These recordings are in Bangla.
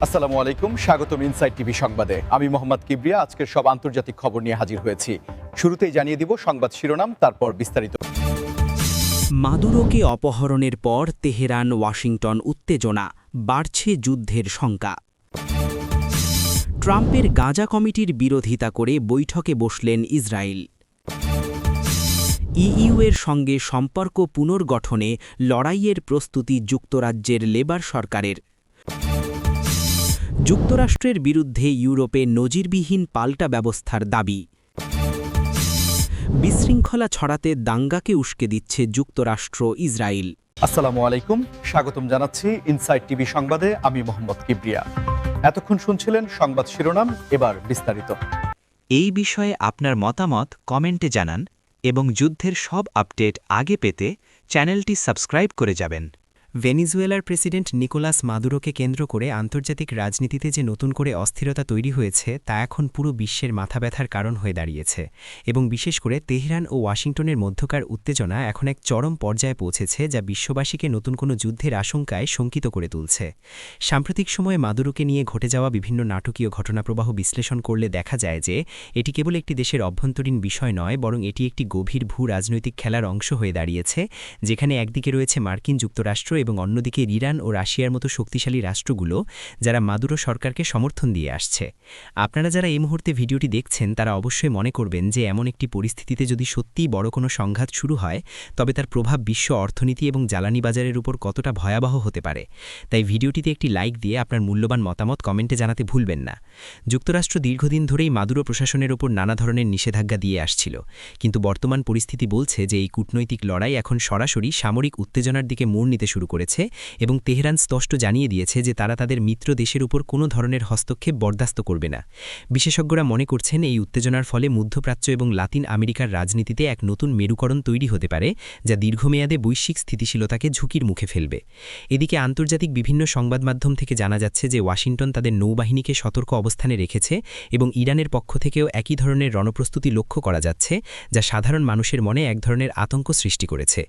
আসসালামু আলাইকুম, স্বাগতম ইনসাইড টিভি সংবাদে। আমি মোহাম্মদ কিবরিয়া আজকের সব আন্তর্জাতিক খবর নিয়ে হাজির হয়েছি। শুরুতেই জানিয়ে দিব সংবাদ শিরোনাম, তারপর বিস্তারিত। মাদুরোকে অপহরণের পর তেহরান ওয়াশিংটন উত্তেজনা, বাড়ছে যুদ্ধের শঙ্কা। ট্রাম্পের গাজা কমিটির বিরোধিতা করে বৈঠকে বসলেন ইসরায়েল। ইইউয়ের সঙ্গে সম্পর্ক পুনর্গঠনে লড়াইয়ের প্রস্তুতি যুক্তরাজ্যের লেবার সরকারের। যুক্তরাষ্ট্রের বিরুদ্ধে ইউরোপে নজিরবিহীন পাল্টা ব্যবস্থার দাবি। বিশৃঙ্খলা ছড়াতে দাঙ্গাকে উস্কে দিচ্ছে যুক্তরাষ্ট্র ইসরায়েল। আসসালামু আলাইকুম, স্বাগতম জানাচ্ছি ইনসাইড টিভি সংবাদে। আমি মোহাম্মদ কিবরিয়া। এতক্ষণ শুনছিলেন সংবাদ শিরোনাম, এবার বিস্তারিত। এই বিষয়ে আপনার মতামত কমেন্টে জানান এবং যুদ্ধের সব আপডেট আগে পেতে চ্যানেলটি সাবস্ক্রাইব করে যাবেন। ভেনিজুয়েলার প্রেসিডেন্ট নিকোলাস মাদুরোকে কেন্দ্র করে আন্তর্জাতিক রাজনীতিতে যে নতুন করে অস্থিরতা তৈরি হয়েছে তা এখন পুরো বিশ্বের মাথাব্যথার কারণ হয়ে দাঁড়িয়েছে এবং বিশেষ করে তেহরান ও ওয়াশিংটনের মধ্যকার উত্তেজনা এখন এক চরম পর্যায়ে পৌঁছেছে, যা বিশ্ববাসীকে নতুন কোনো যুদ্ধের আশঙ্কায় শঙ্কিত করে তুলছে। সাম্প্রতিক সময়ে মাদুরোকে নিয়ে ঘটে যাওয়া বিভিন্ন নাটকীয় ঘটনাপ্রবাহ বিশ্লেষণ করলে দেখা যায় যে এটি কেবল একটি দেশের অভ্যন্তরীণ বিষয় নয়, বরং এটি একটি গভীর ভূ রাজনৈতিক খেলার অংশ হয়ে দাঁড়িয়েছে, যেখানে একদিকে রয়েছে মার্কিন যুক্তরাষ্ট্র এবং অন্যদিকে ইরান ও রাশিয়ার মতো শক্তিশালী রাষ্ট্রগুলো, যারা মাদুরো সরকারকে সমর্থন দিয়ে আসছে। আপনারা যারা এই মুহূর্তে ভিডিওটি দেখছেন তারা অবশ্যই মনে করবেন যে এমন একটি পরিস্থিতিতে যদি সত্যিই বড় কোনো সংঘাত শুরু হয়, তবে তার প্রভাব বিশ্ব অর্থনীতি এবং জ্বালানি বাজারের উপর কতটা ভয়াবহ হতে পারে। তাই ভিডিওটিতে একটি লাইক দিয়ে আপনার মূল্যবান মতামত কমেন্টে জানাতে ভুলবেন না। যুক্তরাষ্ট্র দীর্ঘদিন ধরেই মাদুরো প্রশাসনের ওপর নানা ধরনের নিষেধাজ্ঞা দিয়ে আসছিল, কিন্তু বর্তমান পরিস্থিতি বলছে যে এই কূটনৈতিক লড়াই এখন সরাসরি সামরিক উত্তেজনার দিকে মোড় নিতে শুরু করেছে এবং তেহরান স্পষ্ট জানিয়ে দিয়েছে যে তারা তাদের মিত্র দেশের উপর কোনো ধরনের হস্তক্ষেপ বরদাস্ত করবে না। বিশেষজ্ঞরা মনে করছেন এই উত্তেজনার ফলে মধ্যপ্রাচ্য এবং লাতিন আমেরিকার রাজনীতিতে এক নতুন মেরুকরণ তৈরি হতে পারে, যা দীর্ঘমেয়াদে বৈশ্বিক স্থিতিশীলতাকে ঝুঁকির মুখে ফেলবে। এদিকে আন্তর্জাতিক বিভিন্ন সংবাদ মাধ্যম থেকে জানা যাচ্ছে যে ওয়াশিংটন তাদের নৌবাহিনীকে সতর্ক অবস্থানে রেখেছে এবং ইরানের পক্ষ থেকেও একই ধরনের রণপ্রস্তুতি লক্ষ্য করা যাচ্ছে, যা সাধারণ মানুষের মনে এক ধরনের আতঙ্ক সৃষ্টি করেছে।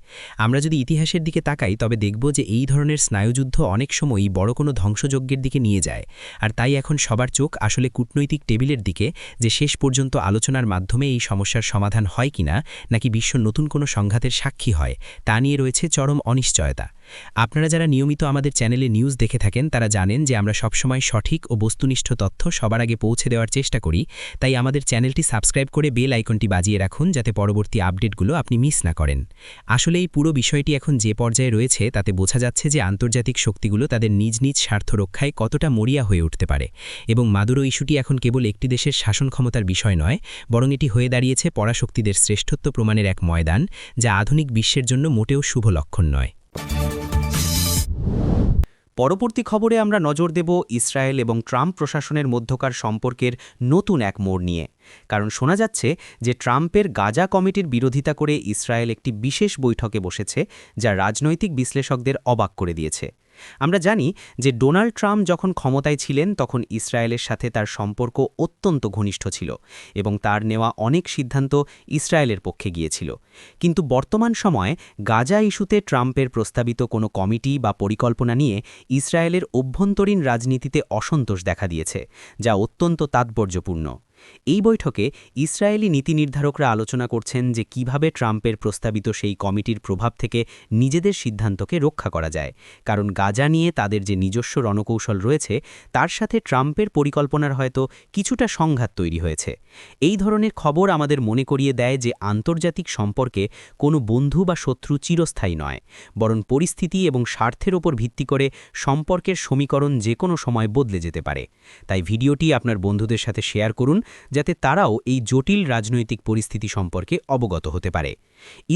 আমরা যদি ইতিহাসের দিকে তাকাই তবে দেখব যে এই ধরনের স্নায়ুযুদ্ধ অনেক সময়ই বড় কোনো ধ্বংসযজ্ঞের দিকে নিয়ে যায়, আর তাই এখন সবার চোখ আসলে কূটনৈতিক টেবিলের দিকে, যে শেষ পর্যন্ত আলোচনার মাধ্যমে এই সমস্যার সমাধান হয় কিনা, নাকি বিশ্ব নতুন কোনো সংঘাতের সাক্ষী হয়, তা নিয়ে রয়েছে চরম অনিশ্চয়তা। আপনারা যারা নিয়মিত আমাদের চ্যানেলে নিউজ দেখে থাকেন তারা জানেন যে আমরা সবসময় সঠিক ও বস্তুনিষ্ঠ তথ্য সবার আগে পৌঁছে দেওয়ার চেষ্টা করি, তাই আমাদের চ্যানেলটি সাবস্ক্রাইব করে বেল আইকনটি বাজিয়ে রাখুন যাতে পরবর্তী আপডেটগুলো আপনি মিস না করেন। আসলে এই পুরো বিষয়টি এখন যে পর্যায়ে রয়েছে তাতে বোঝা যাচ্ছে যে আন্তর্জাতিক শক্তিগুলো তাদের নিজ নিজ স্বার্থ রক্ষায় কতটা মরিয়া হয়ে উঠতে পারে, এবং মাদুরো ইস্যুটি এখন কেবল একটি দেশের শাসন ক্ষমতার বিষয় নয়, বরং এটি হয়ে দাঁড়িয়েছে পরাশক্তিদের শ্রেষ্ঠত্ব প্রমাণের এক ময়দান, যা আধুনিক বিশ্বের জন্য মোটেও শুভ লক্ষণ নয়। পরবর্তী খবরে আমরা নজর দেব ইসরায়েল এবং ট্রাম্প প্রশাসনের মধ্যকার সম্পর্কের নতুন এক মোড় নিয়ে, কারণ শোনা যাচ্ছে যে ট্রাম্পের গাজা কমিটির বিরোধিতা করে ইসরায়েল একটি বিশেষ বৈঠকে বসেছে, যা রাজনৈতিক বিশ্লেষকদের অবাক করে দিয়েছে। আমরা জানি যে ডোনাল্ড ট্রাম্প যখন ক্ষমতায় ছিলেন তখন ইসরায়েলের সাথে তার সম্পর্ক অত্যন্ত ঘনিষ্ঠ ছিল এবং তার নেওয়া অনেক সিদ্ধান্ত ইসরায়েলের পক্ষে গিয়েছিল। কিন্তু বর্তমান সময়ে গাজা ইস্যুতে ট্রাম্পের প্রস্তাবিত কোনো কমিটি বা পরিকল্পনা নিয়ে ইসরায়েলের অভ্যন্তরীণ রাজনীতিতে অসন্তোষ দেখা দিয়েছে, যা অত্যন্ত তাৎপর্যপূর্ণ। এই বৈঠকে ইসরায়েলি নীতি নির্ধারকরা আলোচনা করছেন যে কিভাবে ট্রাম্পের প্রস্তাবিত সেই কমিটির প্রভাব থেকে নিজেদের সিদ্ধান্তকে রক্ষা করা যায়, কারণ গাজা নিয়ে তাদের যে নিজস্ব রণকৌশল রয়েছে তার সাথে ট্রাম্পের পরিকল্পনার হয়তো কিছুটা সংঘাত তৈরি হয়েছে। এই ধরনের খবর আমাদের মনে করিয়ে দেয় যে আন্তর্জাতিক সম্পর্কে কোনো বন্ধু বা শত্রু চিরস্থায়ী নয়, বরং পরিস্থিতি এবং স্বার্থের ওপর ভিত্তি করে সম্পর্কের সমীকরণ যে কোনো সময় বদলে যেতে পারে। তাই ভিডিওটি আপনার বন্ধুদের সাথে শেয়ার করুন যাতে তারাও এই জটিল রাজনৈতিক পরিস্থিতি সম্পর্কে অবগত হতে পারে।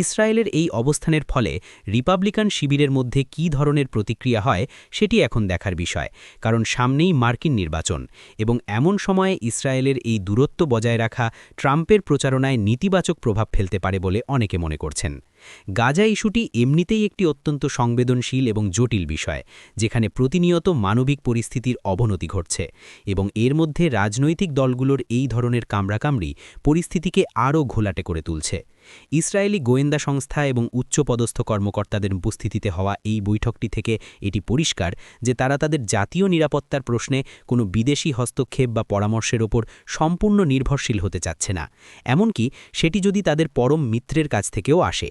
ইসরায়েলের এই অবস্থানের ফলে রিপাবলিকান শিবিরের মধ্যে কী ধরনের প্রতিক্রিয়া হয় সেটি এখন দেখার বিষয়, কারণ সামনেই মার্কিন নির্বাচন এবং এমন সময়ে ইসরায়েলের এই দূরত্ব বজায় রাখা ট্রাম্পের প্রচারণায় নেতিবাচক প্রভাব ফেলতে পারে বলে অনেকে মনে করছেন। গাজা ইস্যুটি এমনিতেই একটি অত্যন্ত সংবেদনশীল এবং জটিল বিষয়, যেখানে প্রতিনিয়ত মানবিক পরিস্থিতির অবনতি ঘটছে, এবং এর মধ্যে রাজনৈতিক দলগুলোর এই ধরনের কামড়াকামড়ি পরিস্থিতিকে আরও ঘোলাটে করে তুলছে। ইসরায়েলি গোয়েন্দা সংস্থা এবং উচ্চপদস্থ কর্মকর্তাদের উপস্থিতিতে হওয়া এই বৈঠকটি থেকে এটি পরিষ্কার যে তারা তাদের জাতীয় নিরাপত্তার প্রশ্নে কোনো বিদেশি হস্তক্ষেপ বা পরামর্শের ওপর সম্পূর্ণ নির্ভরশীল হতে চাচ্ছে না, এমনকি সেটি যদি তাদের পরম মিত্রের কাছ থেকেও আসে।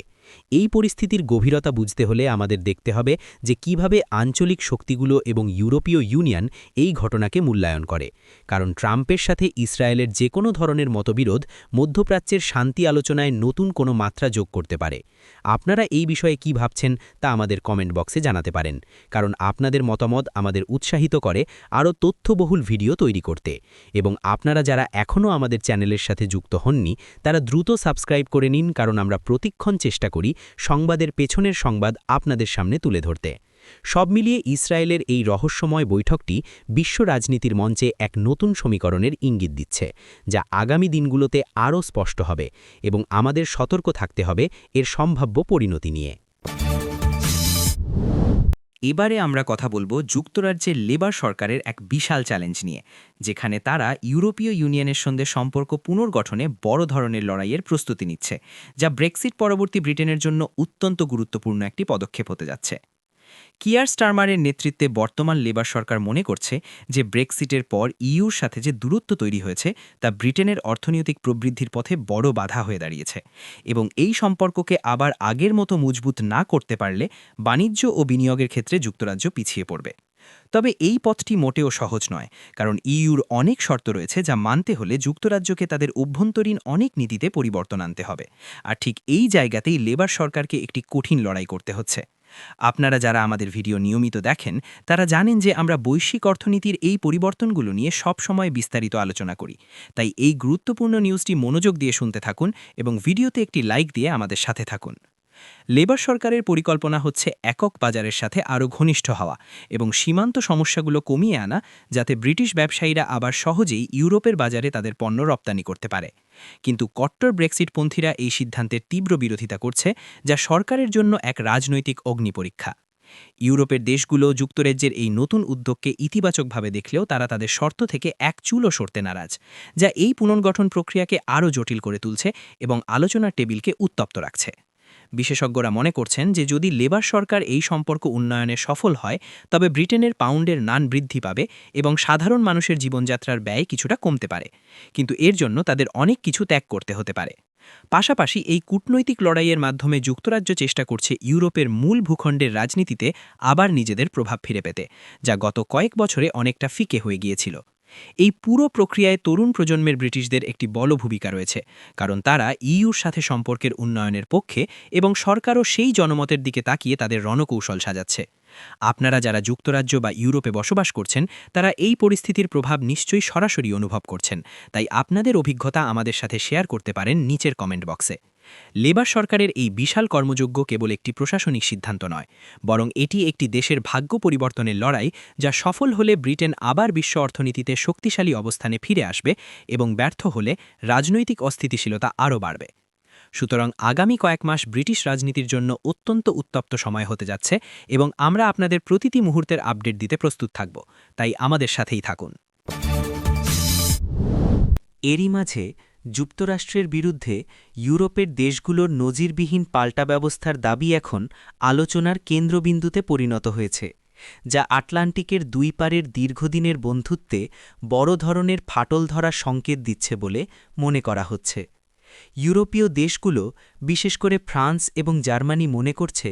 এই পরিস্থিতির গভীরতা বুঝতে হলে আমাদের দেখতে হবে যে কিভাবে আঞ্চলিক শক্তিগুলো এবং ইউরোপীয় ইউনিয়ন এই ঘটনাকে মূল্যায়ন করে, কারণ ট্রাম্পের সাথে ইসরায়েলের যে কোনো ধরনের মতবিরোধ মধ্যপ্রাচ্যের শান্তি আলোচনায় নতুন কোনো মাত্রা যোগ করতে পারে। আপনারা এই বিষয়ে কি ভাবছেন তা আমাদের কমেন্ট বক্সে জানাতে পারেন, কারণ আপনাদের মতামত আমাদের উৎসাহিত করে আরও তথ্যবহুল ভিডিও তৈরি করতে। এবং আপনারা যারা এখনও আমাদের চ্যানেলের সাথে যুক্ত হননি তারা দ্রুত সাবস্ক্রাইব করে নিন, কারণ আমরা প্রতিক্ষণ চেষ্টা করি সংবাদের পেছনের সংবাদ আপনাদের সামনে তুলে ধরতে। সব মিলিয়ে ইসরায়েলের এই রহস্যময় বৈঠকটি বিশ্ব রাজনীতির মঞ্চে এক নতুন সমীকরণের ইঙ্গিত দিচ্ছে, যা আগামী দিনগুলোতে আরও স্পষ্ট হবে এবং আমাদের সতর্ক থাকতে হবে এর সম্ভাব্য পরিণতি নিয়ে। এবারে আমরা কথা বলবো যুক্তরাজ্যের লেবার সরকারের এক বিশাল চ্যালেঞ্জ নিয়ে, যেখানে তারা ইউরোপীয় ইউনিয়নের সঙ্গে সম্পর্ক পুনর্গঠনে বড় ধরনের লড়াইয়ের প্রস্তুতি নিচ্ছে, যা ব্রেক্সিট পরবর্তী ব্রিটেনের জন্য অত্যন্ত গুরুত্বপূর্ণ একটি পদক্ষেপ হতে যাচ্ছে। কিয়ার স্টারমারের নেতৃত্বে বর্তমান লেবার সরকার মনে করছে যে ব্রেক্সিটের পর ইউর সাথে যে দূরত্ব তৈরি হয়েছে তা ব্রিটেনের অর্থনৈতিক প্রবৃদ্ধির পথে বড় বাধা হয়ে দাঁড়িয়েছে, এবং এই সম্পর্ককে আবার আগের মতো মজবুত না করতে পারলে বাণিজ্য ও বিনিয়োগের ক্ষেত্রে যুক্তরাজ্য পিছিয়ে পড়বে। তবে এই পথটি মোটেও সহজ নয়, কারণ ইউর অনেক শর্ত রয়েছে যা মানতে হলে যুক্তরাজ্যকে তাদের অভ্যন্তরীণ অনেক নীতিতে পরিবর্তন আনতে হবে, আর ঠিক এই জায়গাতেই লেবার সরকারকে একটি কঠিন লড়াই করতে হচ্ছে। আপনারা যারা আমাদের ভিডিও নিয়মিত দেখেন তারা জানেন যে আমরা বৈশ্বিক অর্থনীতির এই পরিবর্তনগুলো নিয়ে সব সময় বিস্তারিত আলোচনা করি, তাই এই গুরুত্বপূর্ণ নিউজটি মনোযোগ দিয়ে শুনতে থাকুন এবং ভিডিওতে একটি লাইক দিয়ে আমাদের সাথে থাকুন। লেবার সরকারের পরিকল্পনা হচ্ছে একক বাজারের সাথে আরও ঘনিষ্ঠ হওয়া এবং সীমান্ত সমস্যাগুলো কমিয়ে আনা, যাতে ব্রিটিশ ব্যবসায়ীরা আবার সহজেই ইউরোপের বাজারে তাদের পণ্য রপ্তানি করতে পারে। কিন্তু কট্টর ব্রেক্সিটপন্থীরা এই সিদ্ধান্তের তীব্র বিরোধিতা করছে, যা সরকারের জন্য এক রাজনৈতিক অগ্নিপরীক্ষা। ইউরোপের দেশগুলো যুক্তরাজ্যের এই নতুন উদ্যোগকে ইতিবাচকভাবে দেখলেও তারা তাদের শর্ত থেকে এক চুলও সরতে নারাজ, যা এই পুনর্গঠন প্রক্রিয়াকে আরও জটিল করে তুলছে এবং আলোচনার টেবিলকে উত্তপ্ত রাখছে। বিশেষজ্ঞরা মনে করছেন যে যদি লেবার সরকার এই সম্পর্ক উন্নয়নে সফল হয় তবে ব্রিটেনের পাউন্ডের মান বৃদ্ধি পাবে এবং সাধারণ মানুষের জীবনযাত্রার ব্যয় কিছুটা কমতে পারে, কিন্তু এর জন্য তাদের অনেক কিছু ত্যাগ করতে হতে পারে। পাশাপাশি এই কূটনৈতিক লড়াইয়ের মাধ্যমে যুক্তরাজ্য চেষ্টা করছে ইউরোপের মূল ভূখণ্ডের রাজনীতিতে আবার নিজেদের প্রভাব ফিরে পেতে, যা গত কয়েক বছরে অনেকটা ফিকে হয়ে গিয়েছিল। এই পুরো প্রক্রিয়ায় তরুণ প্রজন্মের ব্রিটিশদের একটি বড় ভূমিকা রয়েছে, কারণ তারা ইউর সাথে সম্পর্কের উন্নয়নের পক্ষে এবং সরকারও সেই জনমতের দিকে তাকিয়ে তাদের রণকৌশল সাজাচ্ছে। আপনারা যারা যুক্তরাজ্য বা ইউরোপে বসবাস করছেন তারা এই পরিস্থিতির প্রভাব নিশ্চয়ই সরাসরি অনুভব করছেন, তাই আপনাদের অভিজ্ঞতা আমাদের সাথে শেয়ার করতে পারেন নিচের কমেন্ট বক্সে। লেবার সরকারের এই বিশাল কর্মযজ্ঞ কেবল একটি প্রশাসনিক সিদ্ধান্ত নয়, বরং এটি একটি দেশের ভাগ্য পরিবর্তনের লড়াই, যা সফল হলে ব্রিটেন আবার বিশ্ব অর্থনীতিতে শক্তিশালী অবস্থানে ফিরে আসবে এবং ব্যর্থ হলে রাজনৈতিক অস্থিতিশীলতা আরও বাড়বে। সুতরাং আগামী কয়েক মাস ব্রিটিশ রাজনীতির জন্য অত্যন্ত উত্তপ্ত সময় হতে যাচ্ছে এবং আমরা আপনাদের প্রতিটি মুহূর্তের আপডেট দিতে প্রস্তুত থাকব, তাই আমাদের সাথেই থাকুন। এরই মাঝে যুক্তরাষ্ট্রের বিরুদ্ধে ইউরোপের দেশগুলোর নজিরবিহীন পাল্টা ব্যবস্থার দাবি এখন আলোচনার কেন্দ্রবিন্দুতে পরিণত হয়েছে, যা আটলান্টিকের দুই পারের দীর্ঘদিনের বন্ধুত্বে বড় ধরনের ফাটল ধরা সংকেত দিচ্ছে বলে মনে করা হচ্ছে। ইউরোপীয় দেশগুলো, বিশেষ করে ফ্রান্স এবং জার্মানি মনে করছে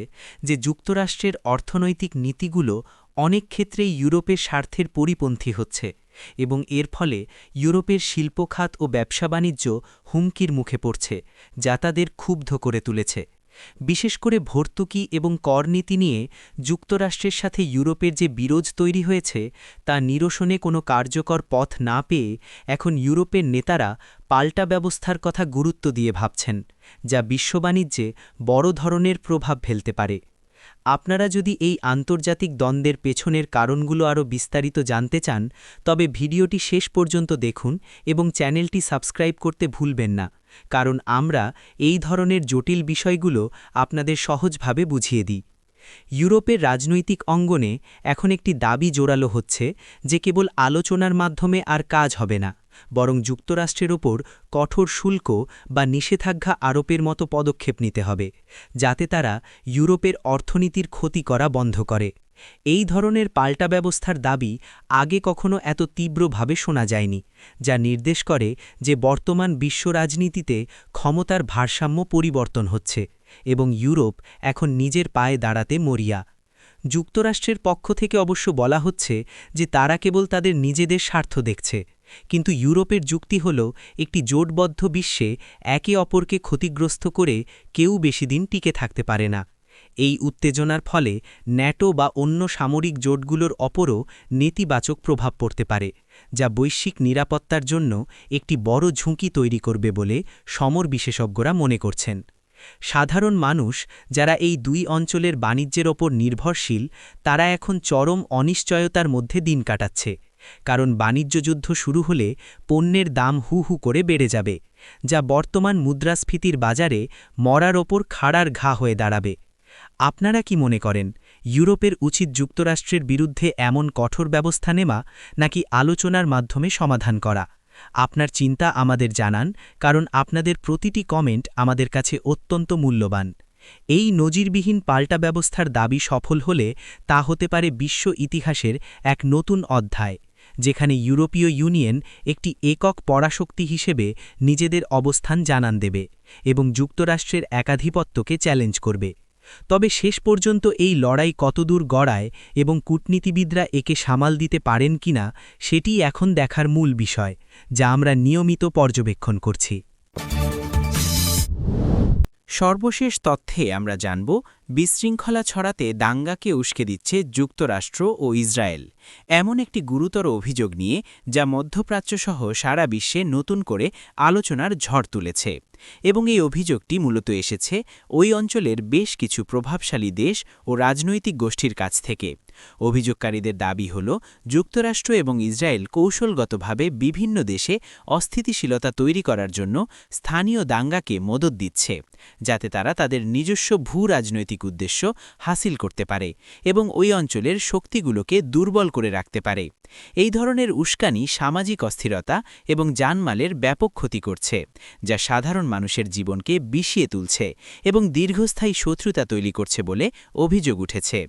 যে যুক্তরাষ্ট্রের অর্থনৈতিক নীতিগুলো অনেক ক্ষেত্রেই ইউরোপের স্বার্থের পরিপন্থী হচ্ছে এবং এর ফলে ইউরোপের শিল্প খাত ও ব্যবসা বাণিজ্য হুমকির মুখে পড়ছে, যা তাদের ক্ষুব্ধ করে তুলেছে। বিশেষ করে ভর্তুকি এবং কর নীতি নিয়ে যুক্তরাষ্ট্রের সাথে ইউরোপের যে বিরোধ তৈরি হয়েছে তা নিরসনে কোনো কার্যকর পথ না পেয়ে এখন ইউরোপের নেতারা পাল্টা ব্যবস্থার কথা গুরুত্ব দিয়ে ভাবছেন, যা বিশ্ব বাণিজ্যে বড় ধরনের প্রভাব ফেলতে পারে। আপনারা যদি এই আন্তর্জাতিক দ্বন্দ্বের পেছনের কারণগুলো আরও বিস্তারিত জানতে চান তবে ভিডিওটি শেষ পর্যন্ত দেখুন এবং চ্যানেলটি সাবস্ক্রাইব করতে ভুলবেন না, কারণ আমরা এই ধরনের জটিল বিষয়গুলো আপনাদের সহজভাবে বুঝিয়ে দিই। ইউরোপের রাজনৈতিক অঙ্গনে এখন একটি দাবি জোরালো হচ্ছে যে কেবল আলোচনার মাধ্যমে আর কাজ হবে না, বরং যুক্তরাষ্ট্রের ওপর কঠোর শুল্ক বা নিষেধাজ্ঞা আরোপের মতো পদক্ষেপ নিতে হবে, যাতে তারা ইউরোপের অর্থনীতির ক্ষতি করা বন্ধ করে। এই ধরনের পাল্টা ব্যবস্থার দাবি আগে কখনো এত তীব্রভাবে শোনা যায়নি, যা নির্দেশ করে যে বর্তমান বিশ্ব রাজনীতিতে ক্ষমতার ভারসাম্য পরিবর্তন হচ্ছে এবং ইউরোপ এখন নিজের পায়ে দাঁড়াতে মরিয়া। যুক্তরাষ্ট্রের পক্ষ থেকে অবশ্য বলা হচ্ছে যে তারা কেবল তাদের নিজেদের স্বার্থ দেখছে, কিন্তু ইউরোপের যুক্তি হল একটি জোটবদ্ধ বিশ্বে একে অপরকে ক্ষতিগ্রস্ত করে কেউ বেশি দিন টিকে থাকতে পারে না। এই উত্তেজনার ফলে ন্যাটো বা অন্য সামরিক জোটগুলোর ওপরও নেতিবাচক প্রভাব পড়তে পারে, যা বৈশ্বিক নিরাপত্তার জন্য একটি বড় ঝুঁকি তৈরি করবে বলে সমর বিশেষজ্ঞরা মনে করছেন। সাধারণ মানুষ যারা এই দুই অঞ্চলের বাণিজ্যের ওপর নির্ভরশীল, তারা এখন চরম অনিশ্চয়তার মধ্যে দিন কাটাচ্ছে, কারণ বাণিজ্য যুদ্ধ শুরু হলে পণ্যের দাম হু হু করে বেড়ে যাবে, যা বর্তমান মুদ্রাস্ফীতির বাজারে মরার ওপর খাড়ার ঘা হয়ে দাঁড়াবে। আপনারা কি মনে করেন, ইউরোপের উচিত যুক্তরাষ্ট্রের বিরুদ্ধে এমন কঠোর ব্যবস্থা নেওয়া নাকি আলোচনার মাধ্যমে সমাধান করা? আপনার চিন্তা আমাদের জানান, কারণ আপনাদের প্রতিটি কমেন্ট আমাদের কাছে অত্যন্ত মূল্যবান। এই নজিরবিহীন পাল্টা ব্যবস্থার দাবি সফল হলে তা হতে পারে বিশ্ব ইতিহাসের এক নতুন অধ্যায়, যেখানে ইউরোপীয় ইউনিয়ন একটি একক পরাশক্তি হিসেবে নিজেদের অবস্থান জানান দেবে এবং যুক্তরাষ্ট্রের একাধিপত্যকে চ্যালেঞ্জ করবে। তবে শেষ পর্যন্ত এই লড়াই কতদূর গড়ায় এবং কূটনীতিবিদরা একে সামাল দিতে পারেন কিনা, সেটি এখন দেখার মূল বিষয়, যা আমরা নিয়মিত পর্যবেক্ষণ করছি। সর্বশেষ তথ্যে আমরা জানব, বিশৃঙ্খলা ছড়াতে দাঙ্গাকে উস্কে দিচ্ছে যুক্তরাষ্ট্র ও ইসরায়েল, এমন একটি গুরুতর অভিযোগ নিয়ে যা মধ্যপ্রাচ্যসহ সারা বিশ্বে নতুন করে আলোচনার ঝড় তুলেছে। এবং এই অভিযোগটি মূলত এসেছে ওই অঞ্চলের বেশ কিছু প্রভাবশালী দেশ ও রাজনৈতিক গোষ্ঠীর কাছ থেকে। অভিযোগকারীদের দাবি হল, যুক্তরাষ্ট্র এবং ইসরায়েল কৌশলগতভাবে বিভিন্ন দেশে অস্থিতিশীলতা তৈরি করার জন্য স্থানীয় দাঙ্গাকে মদত দিচ্ছে, যাতে তারা তাদের নিজস্ব ভূ-রাজনৈতিক উদ্দেশ্য হাসিল করতে পারে এবং ওই অঞ্চলের শক্তিগুলোকে দুর্বল করে রাখতে পারে। এই ধরনের উস্কানি সামাজিক অস্থিরতা এবং জানমালের ব্যাপক ক্ষতি করছে, যা সাধারণ মানুষের জীবনকে বিষিয়ে তুলছে এবং দীর্ঘস্থায়ী শত্রুতা তৈরি করছে বলে অভিযোগ উঠেছে।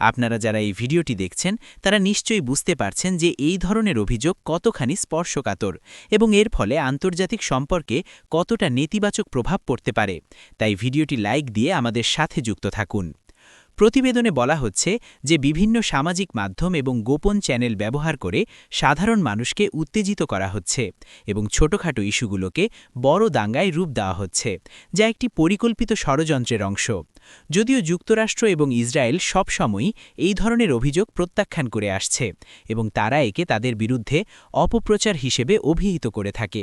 আপনারা যারা এই ভিডিওটি দেখছেন, তারা নিশ্চয়ই বুঝতে পারছেন যে এই ধরনের অভিযোগ কতখানি স্পর্শকাতর এবং এর ফলে আন্তর্জাতিক সম্পর্কে কতটা নেতিবাচক প্রভাব পড়তে পারে। তাই ভিডিওটি লাইক দিয়ে আমাদের সাথে যুক্ত থাকুন। প্রতিবেদনে বলা হচ্ছে যে বিভিন্ন সামাজিক মাধ্যম এবং গোপন চ্যানেল ব্যবহার করে সাধারণ মানুষকে উত্তেজিত করা হচ্ছে এবং ছোটখাটো ইস্যুগুলোকে বড় দাঙ্গায় রূপ দেওয়া হচ্ছে, যা একটি পরিকল্পিত ষড়যন্ত্রের অংশ। যদিও যুক্তরাষ্ট্র এবং ইসরায়েল সবসময়ই এই ধরনের অভিযোগ প্রত্যাখ্যান করে আসছে এবং তারা একে তাদের বিরুদ্ধে অপপ্রচার হিসেবে অভিহিত করে থাকে,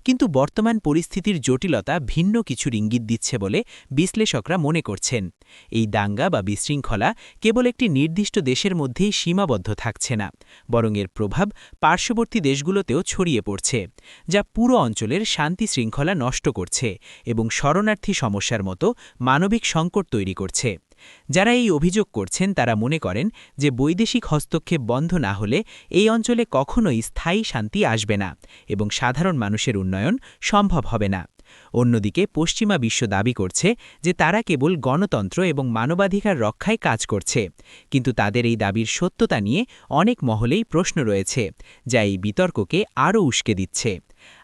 কিন্তু বর্তমান পরিস্থিতির জটিলতা ভিন্ন কিছুর ইঙ্গিত দিচ্ছে বলে বিশ্লেষকরা মনে করছেন। এই দাঙ্গা বা বিশৃঙ্খলা কেবল একটি নির্দিষ্ট দেশের মধ্যেই সীমাবদ্ধ থাকছে না, বরং এর প্রভাব পার্শ্ববর্তী দেশগুলোতেও ছড়িয়ে পড়ছে, যা পুরো অঞ্চলের শান্তি শৃঙ্খলা নষ্ট করছে এবং শরণার্থী সমস্যার মতো মানবিক সংকট তৈরি করছে। যারা এই অভিযোগ করছেন তারা মনে করেন যে বৈদেশিক হস্তক্ষেপ বন্ধ না হলে এই অঞ্চলে কখনোই স্থায়ী শান্তি আসবে না এবং সাধারণ মানুষের উন্নয়ন সম্ভব হবে না। অন্যদিকে পশ্চিমা বিশ্ব দাবি করছে যে তারা কেবল গণতন্ত্র এবং মানবাধিকার রক্ষায় কাজ করছে, কিন্তু তাদের এই দাবির সত্যতা নিয়ে অনেক মহলেই প্রশ্ন রয়েছে, যা এই বিতর্ককে আরও উস্কে দিচ্ছে।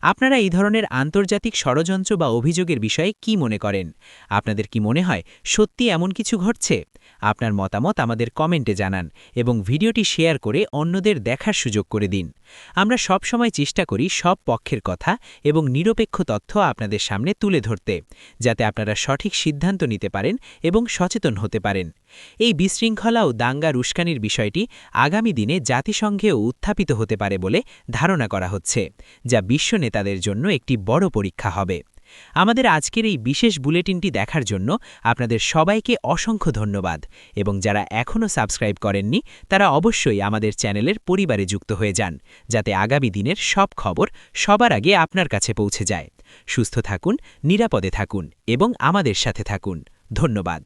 আপনারা এই ধরনের আন্তর্জাতিক ষড়যন্ত্র বা অভিযোগের বিষয়ে কি মনে করেন? আপনাদের কি মনে হয় সত্যি এমন কিছু ঘটছে? আপনার মতামত আমাদের কমেন্টে জানান এবং ভিডিওটি শেয়ার করে অন্যদের দেখার সুযোগ করে দিন। আমরা সব সময় চেষ্টা করি সব পক্ষের কথা এবং নিরপেক্ষ তথ্য আপনাদের সামনে তুলে ধরতে, যাতে আপনারা সঠিক সিদ্ধান্ত নিতে পারেন এবং সচেতন হতে পারেন। এই বিশৃঙ্খলা ও দাঙ্গার উস্কানির বিষয়টি আগামী দিনে জাতিসংঘেও উত্থাপিত হতে পারে বলে ধারণা করা হচ্ছে, যা বিশ্ব নেতাদের জন্য একটি বড় পরীক্ষা হবে। আমাদের আজকের এই বিশেষ বুলেটিনটি দেখার জন্য আপনাদের সবাইকে অসংখ্য ধন্যবাদ এবং যারা এখনও সাবস্ক্রাইব করেননি তারা অবশ্যই আমাদের চ্যানেলের পরিবারে যুক্ত হয়ে যান, যাতে আগামী দিনের সব খবর সবার আগে আপনার কাছে পৌঁছে যায়। সুস্থ থাকুন, নিরাপদে থাকুন এবং আমাদের সাথে থাকুন। ধন্যবাদ।